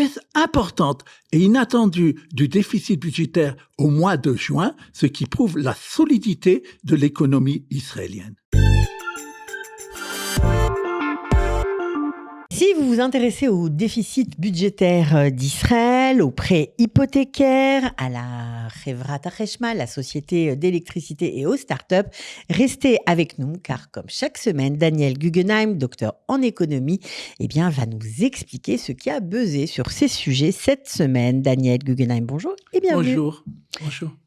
baisse importante et inattendue du déficit budgétaire au mois de juin, ce qui prouve la solidité de l'économie israélienne. Si vous vous intéressez au déficit budgétaire d'Israël, aux prêts hypothécaires, à la Chevrat HaCheshmal, la société d'électricité et aux startups, restez avec nous car comme chaque semaine, Daniel Guggenheim, docteur en économie, va nous expliquer ce qui a buzzé sur ces sujets cette semaine. Daniel Guggenheim, bonjour et bienvenue. Bonjour.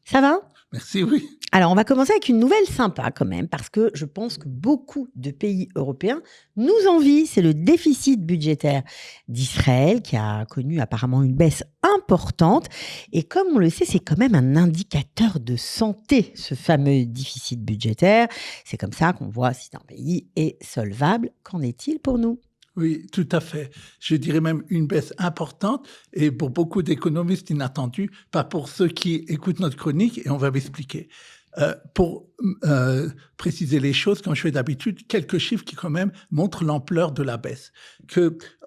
Ça va ? Merci, oui. Alors, on va commencer avec une nouvelle sympa quand même, parce que je pense que beaucoup de pays européens nous envient. C'est le déficit budgétaire d'Israël qui a connu apparemment une baisse importante. Et comme on le sait, c'est quand même un indicateur de santé, ce fameux déficit budgétaire. C'est comme ça qu'on voit si un pays est solvable. Qu'en est-il pour nous ? Oui, tout à fait. Je dirais même une baisse importante et pour beaucoup d'économistes inattendue, pas pour ceux qui écoutent notre chronique, et on va m'expliquer. Pour préciser les choses, comme je fais d'habitude, quelques chiffres qui quand même montrent l'ampleur de la baisse.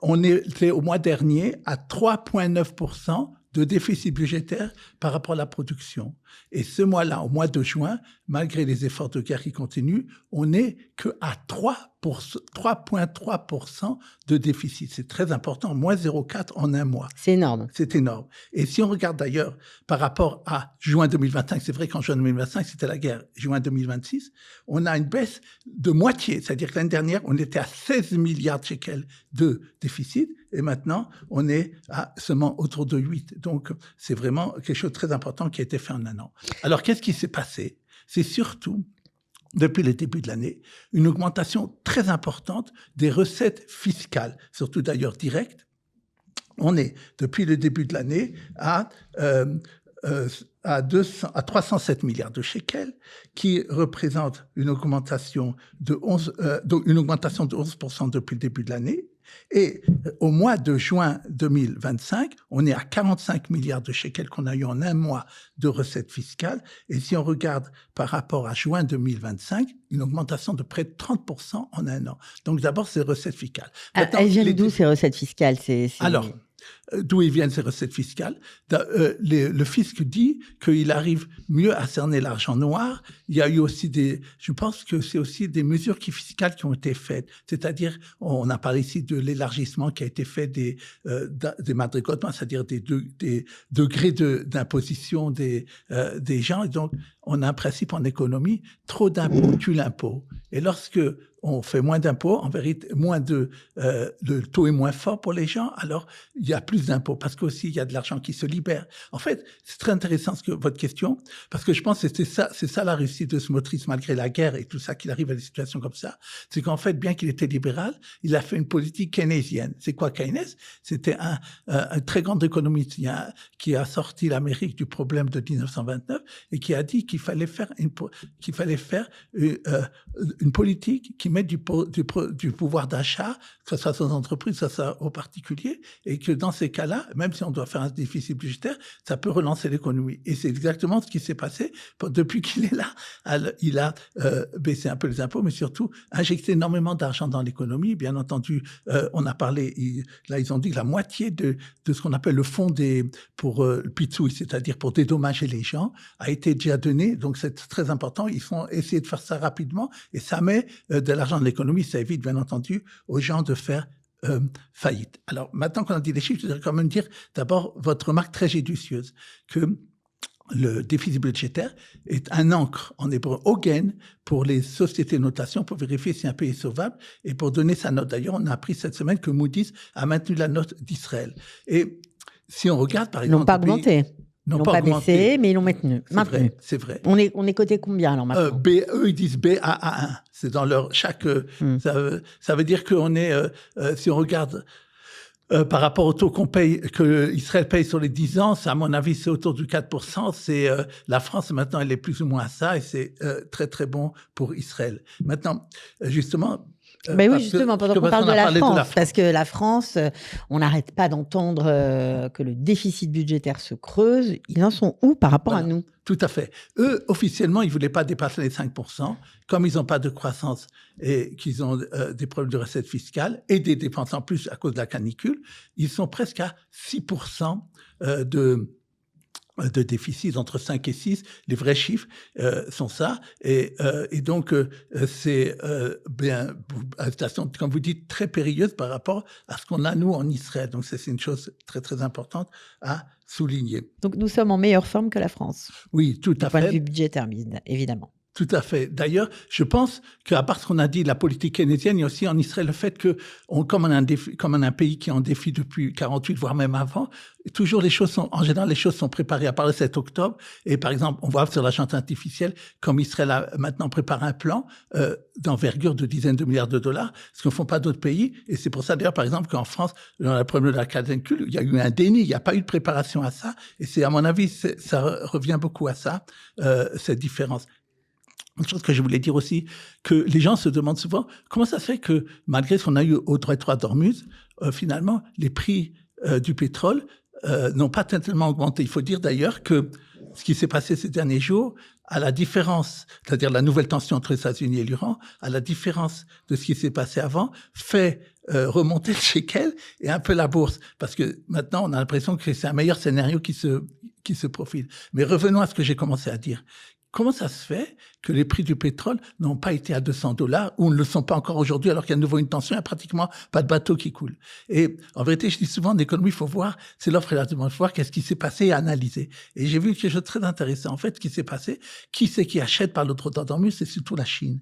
On était au mois dernier à 3,9% de déficit budgétaire par rapport à la production. Et ce mois-là, au mois de juin, malgré les efforts de guerre qui continuent, on n'est qu'à 3,3% de déficit. C'est très important, moins 0,4 en un mois. C'est énorme. C'est énorme. Et si on regarde d'ailleurs par rapport à juin 2025, c'est vrai qu'en juin 2025, c'était la guerre, juin 2026, on a une baisse de moitié. C'est-à-dire que l'année dernière, on était à 16 milliards de shekels de déficit. Et maintenant, on est à seulement autour de 8. Donc, c'est vraiment quelque chose de très important qui a été fait en un an. Alors, qu'est-ce qui s'est passé ? C'est surtout, depuis le début de l'année, une augmentation très importante des recettes fiscales, surtout d'ailleurs directes. On est, depuis le début de l'année, à 307 milliards de shekels, qui représente une augmentation de 11% depuis le début de l'année. Et au mois de juin 2025, on est à 45 milliards de shekels qu'on a eu en un mois de recettes fiscales. Et si on regarde par rapport à juin 2025, une augmentation de près de 30% en un an. Donc d'abord, c'est recettes fiscales. Elles viennent d'où ces recettes fiscales ? Alors, d'où ils viennent ces recettes fiscales. Le fisc dit qu'il arrive mieux à cerner l'argent noir. Il y a eu aussi je pense que c'est aussi des mesures fiscales qui ont été faites. C'est-à-dire, on a parlé ici de l'élargissement qui a été fait des madrigotements, c'est-à-dire des degrés d'imposition des gens. Et donc, on a un principe en économie, trop d'impôts tue l'impôt. Et lorsque on fait moins d'impôts, en vérité, le taux est moins fort pour les gens, alors il y a plus d'impôts, parce qu'aussi il y a de l'argent qui se libère. En fait, c'est très intéressant votre question, parce que je pense que c'est ça la réussite de Smotrich, malgré la guerre et tout ça, qu'il arrive à des situations comme ça. C'est qu'en fait, bien qu'il était libéral, il a fait une politique keynésienne. C'est quoi Keynes ? C'était un très grand économiste qui a sorti l'Amérique du problème de 1929 et qui a dit qu'il fallait faire une politique qui met du pouvoir d'achat, que ce soit aux entreprises, que ce soit aux particuliers, et que dans ces cas-là, même si on doit faire un déficit budgétaire, ça peut relancer l'économie. Et c'est exactement ce qui s'est passé depuis qu'il est là. Il a baissé un peu les impôts, mais surtout injecté énormément d'argent dans l'économie. Bien entendu, on a parlé, ils ont dit que la moitié de ce qu'on appelle le fonds pour le pitsoui, c'est-à-dire pour dédommager les gens, a été déjà donné. Donc c'est très important. Ils font essayer de faire ça rapidement, et ça met de l'argent dans l'économie. Ça évite, bien entendu, aux gens de faire faillite. Alors, maintenant qu'on a dit les chiffres, je voudrais quand même dire d'abord votre remarque très judicieuse, que le déficit budgétaire est un encre en hébreu Hogen pour les sociétés de notation pour vérifier si un pays est sauvable et pour donner sa note. D'ailleurs, on a appris cette semaine que Moody's a maintenu la note d'Israël. Et si on regarde, par exemple... Ils n'ont pas augmenté. Ils n'ont pas baissé, mais ils l'ont maintenu. C'est vrai. On est coté combien alors maintenant eux, ils disent BAA1. C'est dans leur chaque... Ça veut dire qu'on est... si on regarde... par rapport au taux que Israël paye sur les 10 ans, à mon avis, c'est autour du 4%. La France, maintenant, elle est plus ou moins à ça, et c'est très, très bon pour Israël. Maintenant, justement... Ben oui, justement, pendant qu'on parle de la France, parce que la France, on n'arrête pas d'entendre que le déficit budgétaire se creuse. Ils en sont où par rapport à nous? Tout à fait. Eux, officiellement, ils ne voulaient pas dépasser les 5%. Comme ils n'ont pas de croissance et qu'ils ont des problèmes de recettes fiscales et des dépenses en plus à cause de la canicule, ils sont presque à 6% de déficit, entre 5 et 6. Les vrais chiffres sont ça. Et donc, c'est une situation, comme vous dites, très périlleuse par rapport à ce qu'on a, nous, en Israël. Donc, c'est une chose très, très importante à souligner. Donc, nous sommes en meilleure forme que la France. Oui, tout à fait. Du point de vue budgétaire, évidemment. Tout à fait. D'ailleurs, je pense qu'à part ce qu'on a dit de la politique keynésienne, il y a aussi en Israël le fait que, comme on a un pays qui est en défi depuis 48, voire même avant, toujours en général, les choses sont préparées à part le 7 octobre. Et par exemple, on voit sur la chance artificielle, comme Israël a maintenant préparé un plan d'envergure de dizaines de milliards de dollars, ce que ne font pas d'autres pays. Et c'est pour ça, d'ailleurs, par exemple, qu'en France, dans le problème de la canicule, il y a eu un déni, il n'y a pas eu de préparation à ça. Et c'est, à mon avis, ça revient beaucoup à ça, cette différence. Une chose que je voulais dire aussi, que les gens se demandent souvent comment ça se fait que, malgré ce qu'on a eu au détroit d'Ormuz, finalement, les prix du pétrole n'ont pas tellement augmenté. Il faut dire d'ailleurs que ce qui s'est passé ces derniers jours, à la différence, c'est-à-dire la nouvelle tension entre les États-Unis et l'Iran, à la différence de ce qui s'est passé avant, fait remonter le shekel et un peu la bourse. Parce que maintenant, on a l'impression que c'est un meilleur scénario qui se profile. Mais revenons à ce que j'ai commencé à dire. Comment ça se fait que les prix du pétrole n'ont pas été à $200 ou ne le sont pas encore aujourd'hui alors qu'il y a de nouveau une tension, il n'y a pratiquement pas de bateau qui coule. Et en vérité, je dis souvent, en économie, il faut voir, c'est l'offre et la demande, il faut voir qu'est-ce qui s'est passé et analyser. Et j'ai vu quelque chose de très intéressant. En fait, ce qui s'est passé, qui c'est qui achète par l'autre d'Ormuz, c'est surtout la Chine.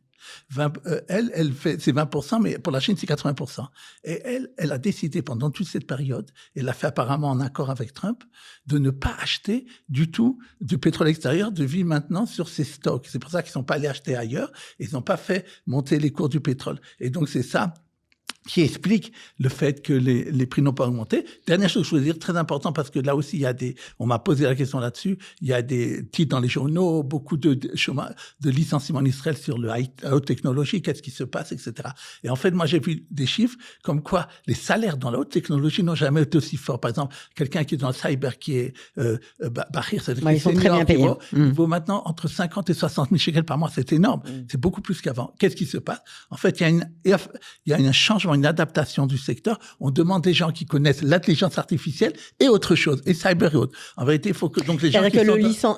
Elle fait, c'est 20%, mais pour la Chine, c'est 80%. Et elle a décidé pendant toute cette période, et l'a fait apparemment en accord avec Trump, de ne pas acheter du tout du pétrole extérieur, de vivre maintenant sur ses stocks. C'est pour ça qu'ils ne sont pas allés acheter ailleurs, et ils n'ont pas fait monter les cours du pétrole. Et donc, c'est ça qui explique le fait que les prix n'ont pas augmenté. Dernière chose que je voulais dire, très important, parce que là aussi, on m'a posé la question là-dessus, il y a des titres dans les journaux, beaucoup de licenciements en Israël sur la haute technologie, qu'est-ce qui se passe, etc. Et en fait, moi, j'ai vu des chiffres comme quoi les salaires dans la haute technologie n'ont jamais été aussi forts. Par exemple, quelqu'un qui est dans le cyber, qui est Bahir, c'est-à-dire ils sont très bien payés. Il vaut maintenant entre 50 et 60 000 shekels par mois. C'est énorme. C'est beaucoup plus qu'avant. Qu'est-ce qui se passe? En fait, il y a un changement, une adaptation du secteur. On demande des gens qui connaissent l'intelligence artificielle et autre chose, et cyber et autres. En vérité, il faut que donc les gens qui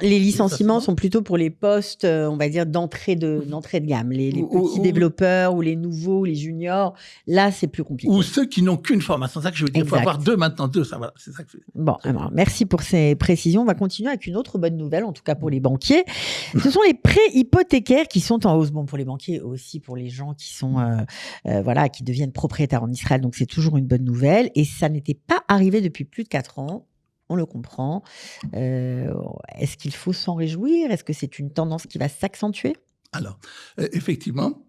les licenciements sont plutôt pour les postes, on va dire d'entrée de gamme, les petits développeurs ou les nouveaux, les juniors. Là, c'est plus compliqué. Ou ceux qui n'ont qu'une formation. C'est ça que je veux dire. Il faut avoir deux. Ça, voilà, c'est ça que je veux dire. Bon, alors, merci pour ces précisions. On va continuer avec une autre bonne nouvelle, en tout cas pour les banquiers. Ce sont les prêts hypothécaires qui sont en hausse. Bon, pour les banquiers aussi, pour les gens qui sont, qui deviennent propriétaires en Israël. Donc, c'est toujours une bonne nouvelle. Et ça n'était pas arrivé depuis plus de 4 ans. On le comprend. Est-ce qu'il faut s'en réjouir? Est-ce que c'est une tendance qui va s'accentuer? Alors, effectivement,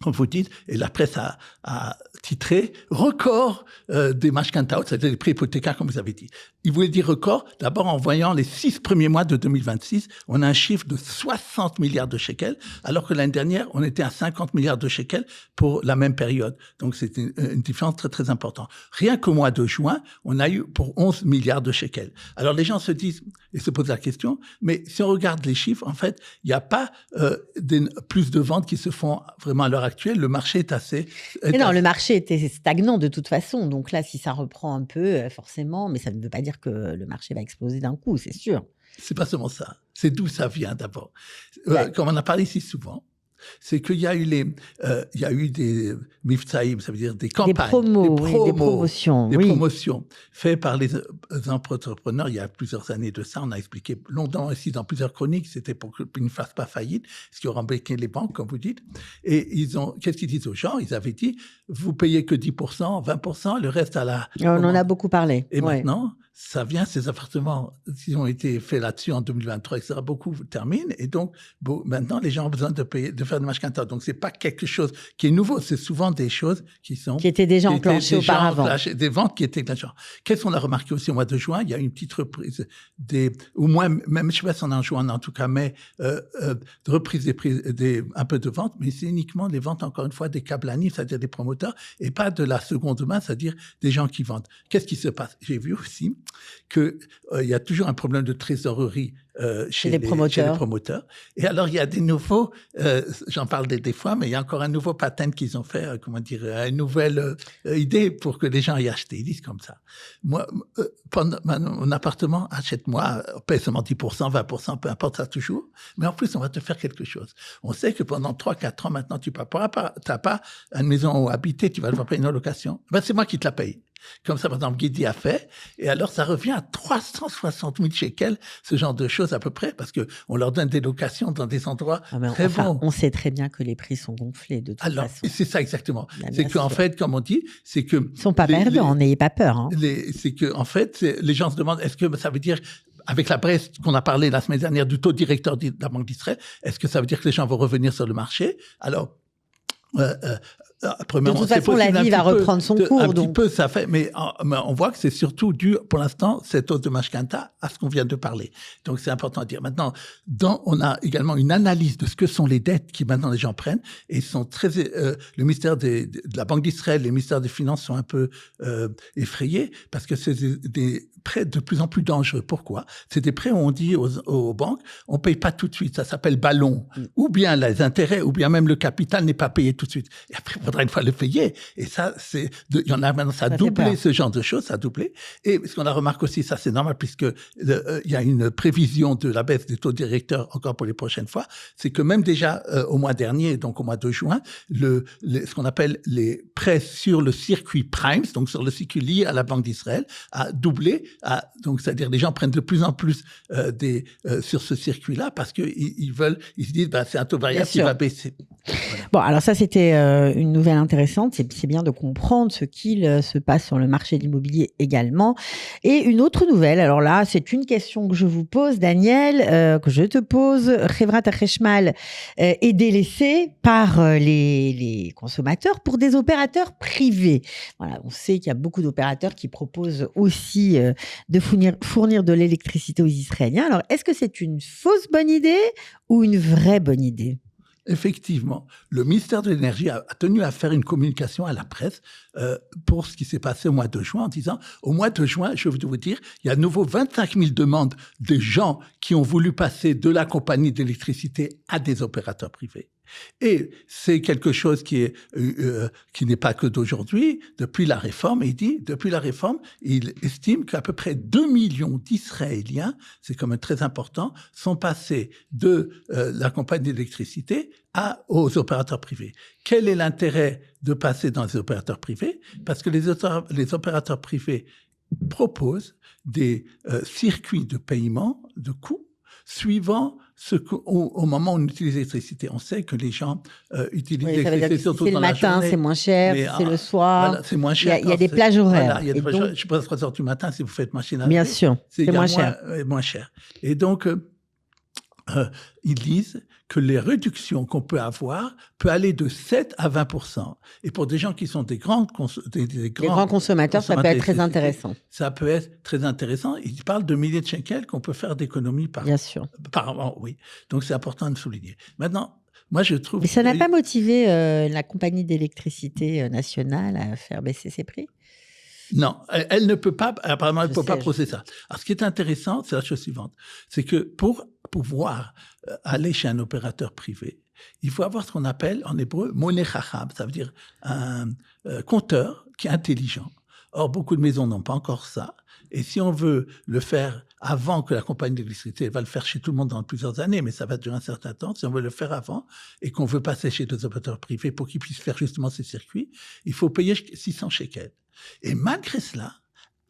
comme vous dites, et la presse a titré « Record des mashkantaot », c'est-à-dire les prêts hypothécaires, comme vous avez dit. Il voulait dire record, d'abord en voyant les 6 premiers mois de 2026, on a un chiffre de 60 milliards de shekels, alors que l'année dernière, on était à 50 milliards de shekels pour la même période. Donc, c'est une différence très, très importante. Rien qu'au mois de juin, on a eu pour 11 milliards de shekels. Alors, les gens se disent, et se posent la question, mais si on regarde les chiffres, en fait, il n'y a pas plus de ventes qui se font vraiment à l'heure actuelle. Le marché est assez... le marché était stagnant de toute façon. Donc là, si ça reprend un peu, forcément, mais ça ne veut pas dire que le marché va exploser d'un coup, c'est sûr. C'est pas seulement ça. C'est d'où ça vient d'abord. Comme on a parlé ici souvent, c'est qu'il y a eu des miftaïm, ça veut dire des campagnes, des promotions faites par les entrepreneurs il y a plusieurs années de ça. On a expliqué longtemps ici dans plusieurs chroniques, c'était pour qu'ils ne fassent pas faillite, ce qui aurait embêté les banques, comme vous dites. Et qu'est-ce qu'ils disent aux gens? Ils avaient dit, vous payez que 10%, 20%, le reste à la... On en a beaucoup parlé. Et maintenant, ça vient, ces appartements qui ont été faits là-dessus en 2023, etc., beaucoup terminent. Et donc, maintenant, les gens ont besoin de faire de mashkanta. Donc, c'est pas quelque chose qui est nouveau. C'est souvent des choses qui étaient déjà enclenchées auparavant. Des ventes qui étaient enclenchées. Qu'est-ce qu'on a remarqué aussi au mois de juin? Il y a une petite reprise au moins, même, je sais pas si on est en juin, en tout cas, mais, de reprise un peu de ventes, mais c'est uniquement des ventes, encore une fois, des kablanim, c'est-à-dire des promoteurs, et pas de la seconde main, c'est-à-dire des gens qui vendent. Qu'est-ce qui se passe? J'ai vu aussi que il y a toujours un problème de trésorerie chez les promoteurs. Et alors, il y a des nouveaux, j'en parle des fois, mais il y a encore un nouveau patent qu'ils ont fait, une nouvelle idée pour que les gens y achètent. Ils disent comme ça. Moi, pendant mon appartement, achète-moi, paye seulement 10%, 20%, peu importe, ça toujours. Mais en plus, on va te faire quelque chose. On sait que pendant 3-4 ans, maintenant, tu n'as pas une maison où habiter, tu vas devoir payer une location. Ben, c'est moi qui te la paye. Comme ça, par exemple, Guidi a fait. Et alors, ça revient à 360 000 shekels, ce genre de choses à peu près, parce que on leur donne des locations dans des endroits très bons. On sait très bien que les prix sont gonflés de toute façon. C'est ça exactement. C'est qu'en fait, comme on dit, c'est que... Ils sont pas perdants, n'ayez pas peur. Hein. C'est que, en fait, les gens se demandent, est-ce que ça veut dire... Avec la Brest qu'on a parlé la semaine dernière du taux directeur de la Banque d'Israël, est-ce que ça veut dire que les gens vont revenir sur le marché? Alors, de toute façon, la vie va reprendre son cours. Un petit peu, ça fait, mais on voit que c'est surtout dû, pour l'instant, cette hausse de mashkanta à ce qu'on vient de parler. Donc, c'est important à dire. Maintenant, on a également une analyse de ce que sont les dettes qui maintenant les gens prennent, et ils sont très, le ministère de la Banque d'Israël, les ministères des Finances sont un peu effrayés parce que c'est des prêts de plus en plus dangereux. Pourquoi? C'est des prêts où on dit aux banques, on paye pas tout de suite. Ça s'appelle ballon. Ou bien les intérêts, ou bien même le capital n'est pas payé tout de suite. Et après, il faudra une fois le payer. Et ça, il y en a maintenant, ça a doublé ce genre de choses, ça a doublé. Et ce qu'on a remarqué aussi, ça c'est normal puisque il y a une prévision de la baisse des taux directeurs encore pour les prochaines fois, c'est que même déjà au mois dernier, donc au mois de juin, ce qu'on appelle les prêts sur le circuit Primes, donc sur le circuit lié à la Banque d'Israël, a doublé. Donc c'est-à-dire les gens prennent de plus en plus sur ce circuit-là parce que ils se disent c'est un taux variable qui va baisser. Voilà. Bon, alors ça c'était une nouvelle intéressante, c'est bien de comprendre ce qu'il se passe sur le marché de l'immobilier également. Et une autre nouvelle, alors là c'est une question que je vous pose Daniel, que je te pose, Chevrat HaCheshmal est délaissée par les consommateurs pour des opérateurs privés. Voilà, on sait qu'il y a beaucoup d'opérateurs qui proposent aussi de fournir de l'électricité aux Israéliens. Alors est-ce que c'est une fausse bonne idée ou une vraie bonne idée ? Effectivement, le ministère de l'Énergie a tenu à faire une communication à la presse pour ce qui s'est passé au mois de juin en disant, au mois de juin, je veux vous dire, il y a à nouveau 25 000 demandes de gens qui ont voulu passer de la compagnie d'électricité à des opérateurs privés. Et c'est quelque chose qui n'est pas que d'aujourd'hui. Depuis la réforme, il estime qu'à peu près 2 millions d'Israéliens, c'est quand même très important, sont passés de la compagnie d'électricité aux opérateurs privés. Quel est l'intérêt de passer dans les opérateurs privés? Parce que les opérateurs privés proposent des circuits de paiement de coûts suivant au moment où on utilise l'électricité. On sait que les gens utilisent l'électricité surtout dans la journée. C'est le matin, c'est moins cher, c'est le soir. Voilà, c'est moins cher. Il y a des plages horaires. Voilà, il y a des plages horaires. Je sais pas, à 3 heures du matin, si vous faites machine à laver. Bien sûr, c'est moins cher. Moins cher. Et donc, ils disent que les réductions qu'on peut avoir peut aller de 7 à 20%. Et pour des gens qui sont des grands consommateurs, ça peut être très intéressant. Ça peut être très intéressant. Ils parlent de milliers de shekels qu'on peut faire d'économies par an. Oui. Donc, c'est important de souligner. Maintenant, moi, je trouve... Mais ça n'a pas motivé la compagnie d'électricité nationale à faire baisser ses prix ? Non, elle ne peut pas, apparemment, elle ne peut pas procéder ça. Alors, ce qui est intéressant, c'est la chose suivante. C'est que pour pouvoir aller chez un opérateur privé, il faut avoir ce qu'on appelle, en hébreu, money chacham, ça veut dire un compteur qui est intelligent. Or, beaucoup de maisons n'ont pas encore ça. Et si on veut le faire avant que la compagnie d'électricité, va le faire chez tout le monde dans plusieurs années, mais ça va durer un certain temps. Si on veut le faire avant et qu'on veut passer chez des opérateurs privés pour qu'ils puissent faire justement ces circuits, il faut payer 600 shekels. Et malgré cela,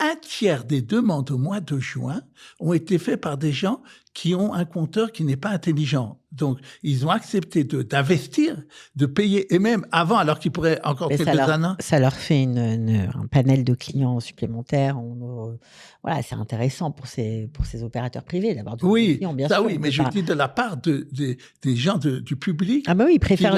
1/3 des demandes au mois de juin ont été faites par des gens qui ont un compteur qui n'est pas intelligent. Donc, ils ont accepté d'investir, de payer, et même avant, alors qu'ils pourraient encore Mais quelques années. ça leur fait un panel de clients supplémentaires. Voilà, c'est intéressant pour ces opérateurs privés d'avoir de nouveaux Oui, clients, bien ça sûr. oui, mais je dis de la part des gens du public. Ah bah oui, ils préfèrent.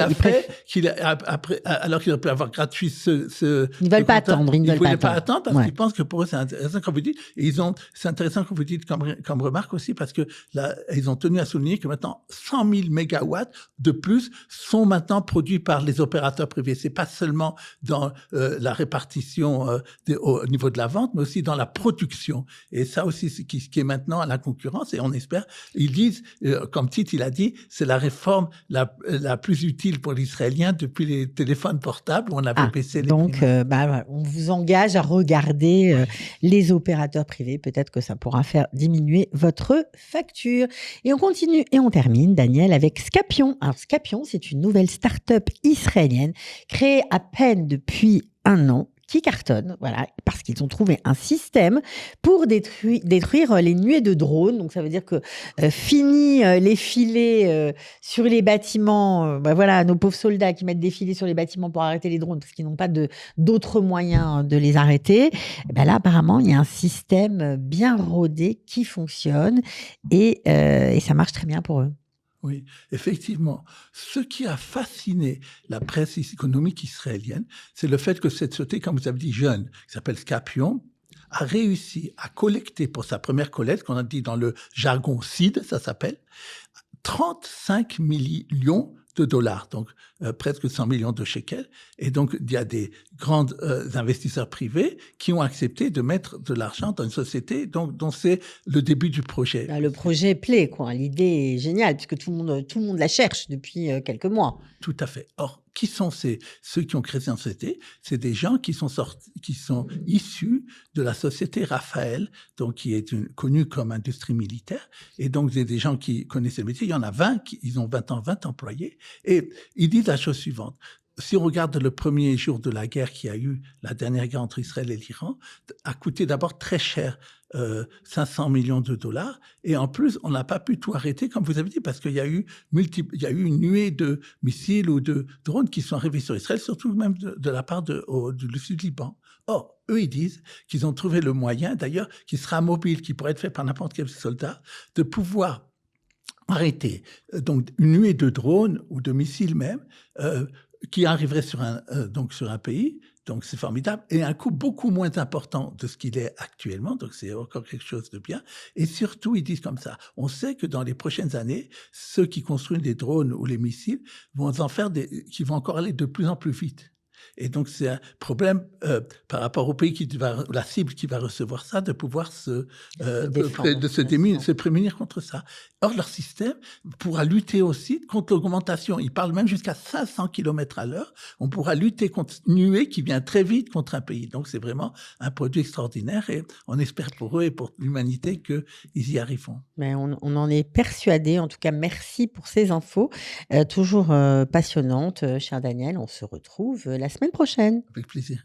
Alors qu'ils auraient pu avoir gratuit Ils ne veulent pas attendre. Ils ne veulent pas attendre parce qu'ils pensent que pour eux c'est intéressant comme vous dites. Et c'est intéressant comme vous dites comme remarque aussi parce que là, ils ont tenu à souligner que maintenant 100 000 mégawatts de plus sont maintenant produits par les opérateurs privés. C'est pas seulement dans la répartition au niveau de la vente, mais aussi dans la production. Et ça aussi, c'est qui est maintenant à la concurrence. Et on espère, ils disent, comme Tite, il a dit, c'est la réforme la plus utile pour l'Israélien depuis les téléphones portables où on avait baissé les donc, on vous engage à regarder les opérateurs privés. Peut-être que ça pourra faire diminuer votre facture. Et on continue et on termine, Daniel, avec Scapion. Alors, Scapion, c'est une nouvelle start-up israélienne créée à peine depuis 1 an, qui cartonne, voilà, parce qu'ils ont trouvé un système pour détruire les nuées de drones. Donc, ça veut dire que fini les filets sur les bâtiments, voilà, nos pauvres soldats qui mettent des filets sur les bâtiments pour arrêter les drones parce qu'ils n'ont pas d'autres moyens de les arrêter. Et ben là, apparemment, il y a un système bien rodé qui fonctionne et ça marche très bien pour eux. Oui, effectivement. Ce qui a fasciné la presse économique israélienne, c'est le fait que cette société, comme vous avez dit, jeune, qui s'appelle Scapion, a réussi à collecter pour sa première collecte, qu'on a dit dans le jargon seed, ça s'appelle, 35 millions de dollars, donc presque 100 millions de shekels. Et donc, il y a des grands investisseurs privés qui ont accepté de mettre de l'argent dans une société dont c'est le début du projet. Le projet plaît, quoi. L'idée est géniale, puisque tout le monde la cherche depuis quelques mois. Tout à fait. Or, qui sont ceux qui ont créé cette société? C'est des gens qui sont issus de la société Raphaël, donc qui est connue comme industrie militaire. Et donc, c'est des gens qui connaissent le métier. Il y en a 20, ils ont 20 employés. Et ils disent la chose suivante. Si on regarde le premier jour de la guerre qu'il y a eu, la dernière guerre entre Israël et l'Iran, a coûté d'abord très cher, 500 millions de dollars. Et en plus, on n'a pas pu tout arrêter, comme vous avez dit, parce qu'il y a eu une nuée de missiles ou de drones qui sont arrivés sur Israël, surtout même de la part du Sud-Liban. Or, eux, ils disent qu'ils ont trouvé le moyen, d'ailleurs, qui sera mobile, qui pourrait être fait par n'importe quel soldat, de pouvoir arrêter donc une nuée de drones ou de missiles même, qui arriverait sur un pays, donc c'est formidable, et un coût beaucoup moins important de ce qu'il est actuellement, donc c'est encore quelque chose de bien. Et surtout, ils disent comme ça, on sait que dans les prochaines années, ceux qui construisent des drones ou les missiles vont en faire qui vont encore aller de plus en plus vite. Et donc, c'est un problème par rapport au pays la cible qui va recevoir ça, de pouvoir se prémunir contre ça. Or, leur système pourra lutter aussi contre l'augmentation. Ils parlent même jusqu'à 500 km à l'heure. On pourra lutter contre une nuée qui vient très vite contre un pays. Donc, c'est vraiment un produit extraordinaire et on espère pour eux et pour l'humanité qu'ils y arriveront. Mais on en est persuadé. En tout cas, merci pour ces infos. Toujours passionnantes, cher Daniel. On se retrouve la semaine prochaine. Avec plaisir.